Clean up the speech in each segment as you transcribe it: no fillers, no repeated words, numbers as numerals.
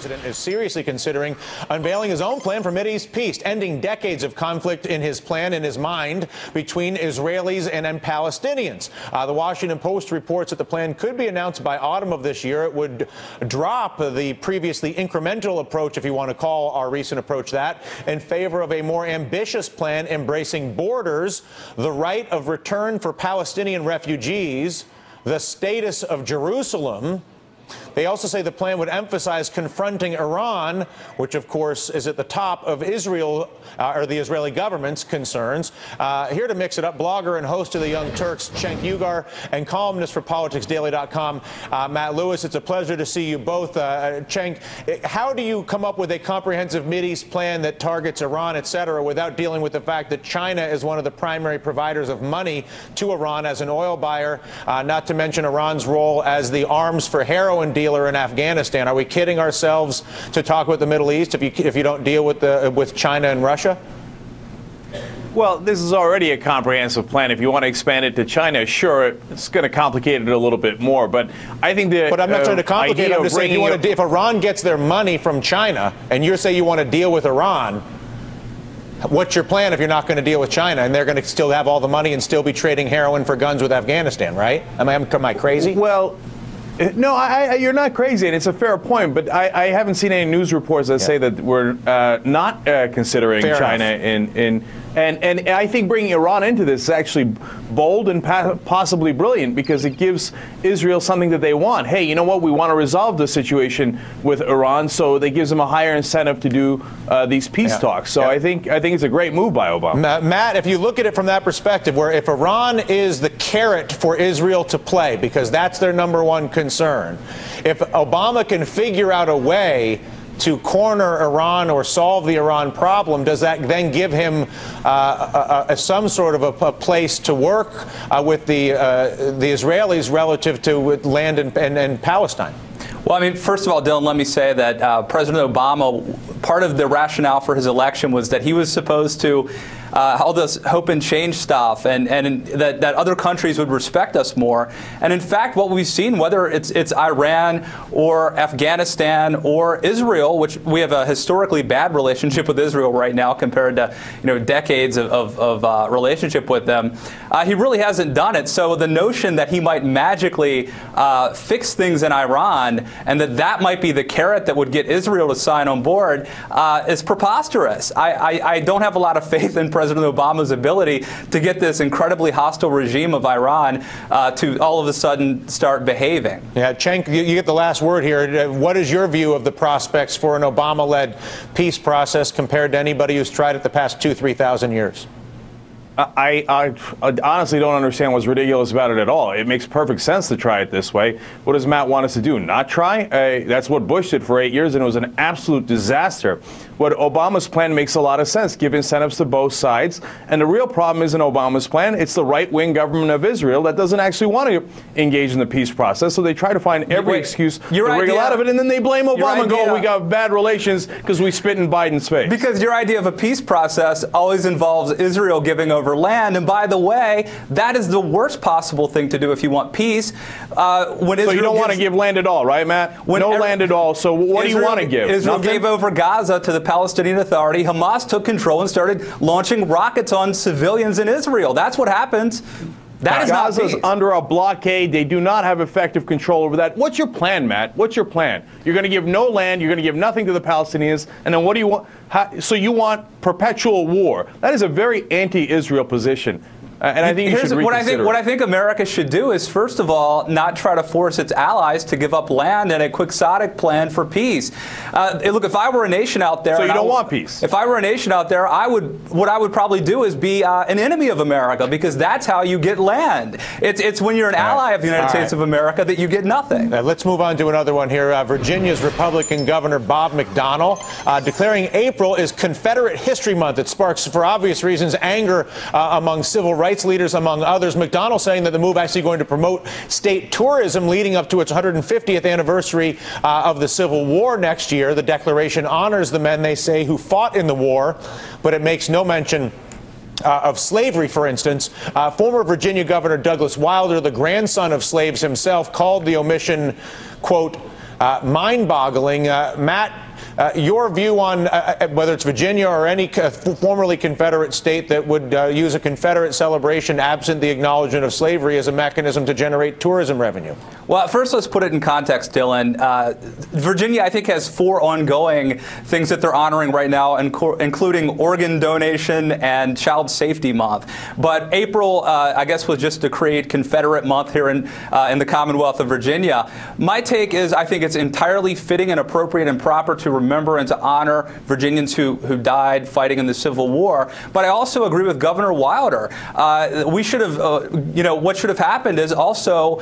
president is seriously considering unveiling his own plan for Mideast peace, ending decades of conflict in his mind between Israelis and Palestinians. The Washington Post reports that the plan could be announced by autumn of this year. It would drop the previously incremental approach, if you want to call our recent approach that, in favor of a more ambitious plan embracing borders, the right of return for Palestinian refugees, the status of Jerusalem. They also say the plan would emphasize confronting Iran, which, of course, is at the top of Israel or the Israeli government's concerns. Here to mix it up, blogger and host of the Young Turks, Cenk, and columnist for PoliticsDaily.com, Matt Lewis. It's a pleasure to see you both. Cenk, how do you come up with a comprehensive Mideast plan that targets Iran, et cetera, without dealing with the fact that China is one of the primary providers of money to Iran as an oil buyer, not to mention Iran's role as the arms for heroin dealer in Afghanistan? Are we kidding ourselves to talk about the Middle East if you don't deal with China and Russia? Well, this is already a comprehensive plan. If you want to expand it to China, sure, it's going to complicate it a little bit more. But I think that. But I'm not trying to complicate it. I'm just saying if Iran gets their money from China, and you say you want to deal with Iran, what's your plan if you're not going to deal with China and they're going to still have all the money and still be trading heroin for guns with Afghanistan, right? Am I crazy? Well. No, you're not crazy, and it's a fair point. But I haven't seen any news reports that say that we're not considering fair China and I think bringing Iran into this is actually bold and possibly brilliant because it gives Israel something that they want. Hey, you know what? We want to resolve the situation with Iran, so that gives them a higher incentive to do these peace talks. So I think it's a great move by Obama. Matt, if you look at it from that perspective, where if Iran is the carrot for Israel to play, because that's their number one concern, if Obama can figure out a way to corner Iran or solve the Iran problem, does that then give him some sort of a place to work with the Israelis relative to land and Palestine? Well, I mean, first of all, Dylan, let me say that President Obama, part of the rationale for his election was that he was supposed to all this hope and change stuff, and that other countries would respect us more. And in fact, what we've seen, whether it's Iran or Afghanistan or Israel, which we have a historically bad relationship with Israel right now compared to decades of relationship with them, he really hasn't done it. So the notion that he might magically fix things in Iran and that might be the carrot that would get Israel to sign on board is preposterous. I don't have a lot of faith in President Obama's ability to get this incredibly hostile regime of Iran to all of a sudden start behaving. Yeah, Cenk, you get the last word here. What is your view of the prospects for an Obama-led peace process compared to anybody who's tried it the past 2,000-3,000 years? I honestly don't understand what's ridiculous about it at all. It makes perfect sense to try it this way. What does Matt want us to do? Not try? That's what Bush did for 8 years, and it was an absolute disaster. What Obama's plan makes a lot of sense, give incentives to both sides. And the real problem is in Obama's plan, it's the right-wing government of Israel that doesn't actually want to engage in the peace process. So they try to find every excuse to wriggle out of it, and then they blame Obama and go, we got bad relations because we spit in Biden's face. Because your idea of a peace process always involves Israel giving over land. And by the way, that is the worst possible thing to do if you want peace. When Israel so you don't want to give land at all, right, Matt? No land at all. So what do you want to give? Israel gave over Gaza to the Palestinian Authority. Hamas took control and started launching rockets on civilians in Israel. That's what happens. That is not peace. Gaza's under a blockade. They do not have effective control over that. What's your plan, Matt? What's your plan? You're going to give no land. You're going to give nothing to the Palestinians. And then what do you want? So you want perpetual war. That is a very anti-Israel position. And I think you should reconsider what I think America should do is, first of all, not try to force its allies to give up land and a quixotic plan for peace. Look, if I were a nation out there, so you don't want peace. If I were a nation out there, what I would probably do is be an enemy of America, because that's how you get land. It's when you're an ally of the United States of America that you get nothing. Let's move on to another one here. Virginia's Republican Governor Bob McDonnell declaring April is Confederate History Month. It sparks, for obvious reasons, anger among civil rights leaders, among others. McDonnell saying that the move actually going to promote state tourism leading up to its 150th anniversary of the Civil War next year. The declaration honors the men, they say, who fought in the war, but it makes no mention of slavery, for instance. Former Virginia Governor Douglas Wilder, the grandson of slaves himself, called the omission, quote, mind-boggling. Matt, your view on whether it's Virginia or any formerly Confederate state that would use a Confederate celebration absent the acknowledgement of slavery as a mechanism to generate tourism revenue? Well, first, let's put it in context, Dylan. Virginia, I think, has 4 ongoing things that they're honoring right now, including organ donation and Child Safety Month. But April, I guess, was just to create Confederate Month here in the Commonwealth of Virginia. My take is I think it's entirely fitting and appropriate and proper to remember and to honor Virginians who died fighting in the Civil War. But I also agree with Governor Wilder. We should have, what should have happened is also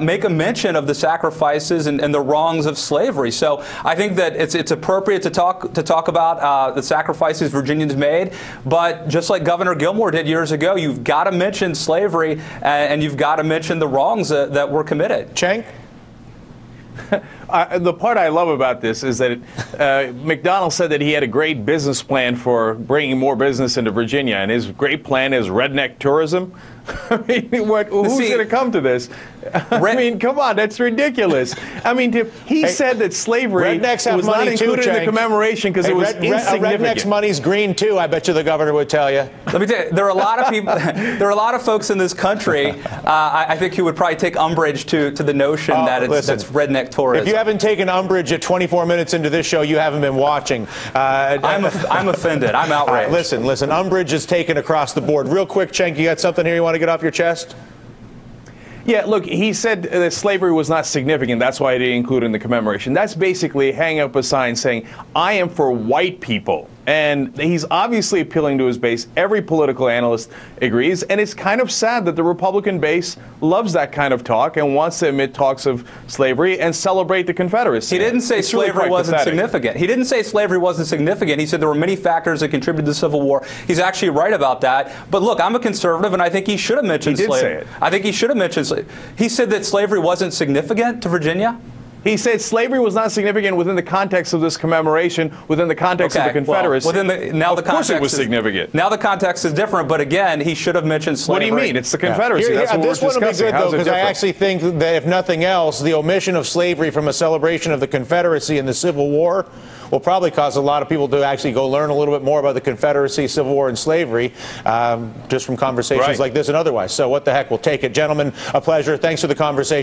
make a mention of the sacrifices and the wrongs of slavery. So I think that it's appropriate to talk about the sacrifices Virginians made. But just like Governor Gilmore did years ago, you've got to mention slavery and you've got to mention the wrongs that were committed. Cenk? The part I love about this is that McDonald said that he had a great business plan for bringing more business into Virginia, and his great plan is redneck tourism. I mean, who's going to come to this? I mean, come on, that's ridiculous. I mean, he said that slavery was not included in the commemoration because it was insignificant. Redneck's money's green too. I bet you the governor would tell you. Let me tell you, there are a lot of people. There are a lot of folks in this country. I think who would probably take umbrage to the notion that that's redneck tourism. If you haven't taken umbrage at 24 minutes into this show, you haven't been watching. I'm offended. I'm outraged. All right, listen. Umbrage is taken across the board. Real quick, Cenk, you got something here you want to get off your chest? Yeah, look, he said that slavery was not significant. That's why he didn't include it in the commemoration. That's basically hanging up a sign saying, I am for white people. And he's obviously appealing to his base. Every political analyst agrees. And it's kind of sad that the Republican base loves that kind of talk and wants to admit talks of slavery and celebrate the Confederacy. He didn't say slavery wasn't significant. He didn't say slavery wasn't significant. He said there were many factors that contributed to the Civil War. He's actually right about that. But look, I'm a conservative, and I think he should have mentioned slavery. He did say it. I think he should have mentioned slavery. He said that slavery wasn't significant to Virginia? He said slavery was not significant within the context of this commemoration, within the context of the Confederacy. Well, of course it was significant. Now the context is different, but again, he should have mentioned slavery. What do you mean? It's the Confederacy. That's what this we're one will be discussing. good, though, because I actually think that if nothing else, the omission of slavery from a celebration of the Confederacy in the Civil War will probably cause a lot of people to actually go learn a little bit more about the Confederacy, Civil War, and slavery, just from conversations like this and otherwise. So what the heck, we'll take it. Gentlemen, a pleasure. Thanks for the conversation.